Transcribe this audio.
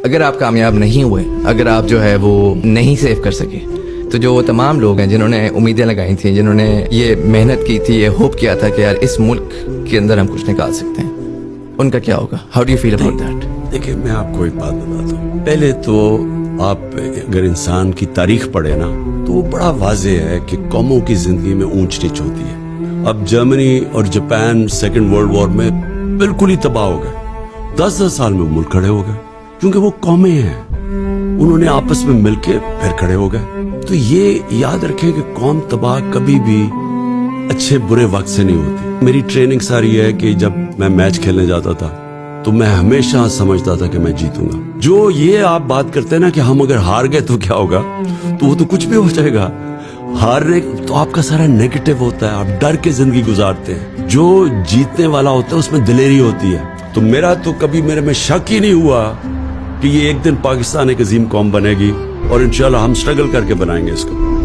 اگر آپ کامیاب نہیں ہوئے, اگر آپ جو ہے وہ نہیں سیو کر سکے, تو جو وہ تمام لوگ ہیں جنہوں نے امیدیں لگائی تھیں, جنہوں نے یہ محنت کی تھی, یہ ہوپ کیا تھا کہ یار اس ملک کے اندر ہم کچھ نکال سکتے ہیں, ان کا کیا ہوگا؟ How do you feel about that? دیکھیں میں آپ کو ایک بات بتاتا ہوں. پہلے تو آپ اگر انسان کی تاریخ پڑھے نا تو وہ بڑا واضح ہے کہ قوموں کی زندگی میں اونچ نیچ ہوتی ہے. اب جرمنی اور جاپان سیکنڈ ورلڈ وار میں بالکل ہی تباہ ہو گئے. 10 سال میں ملک کھڑے ہو گئے کیونکہ وہ قومیں ہیں, انہوں نے آپس میں مل کے پھر کھڑے ہو گئے. تو یہ یاد رکھیں کہ قوم تباہ کبھی بھی اچھے برے وقت سے نہیں ہوتی. میری ٹریننگ ساری ہے کہ جب میں میچ کھیلنے جاتا تھا تو میں ہمیشہ سمجھتا تھا کہ میں جیتوں گا. جو یہ آپ بات کرتے ہیں نا کہ ہم اگر ہار گئے تو کیا ہوگا, تو وہ تو کچھ بھی ہو جائے گا. ہارنے تو آپ کا سارا نیگیٹو ہوتا ہے, آپ ڈر کے زندگی گزارتے ہیں. جو جیتنے والا ہوتا ہے اس میں دلیری ہوتی ہے. تو میرا تو کبھی میرے میں شک ہی نہیں ہوا کہ یہ ایک دن پاکستان ایک عظیم قوم بنے گی, اور انشاءاللہ ہم سٹرگل کر کے بنائیں گے اس کو.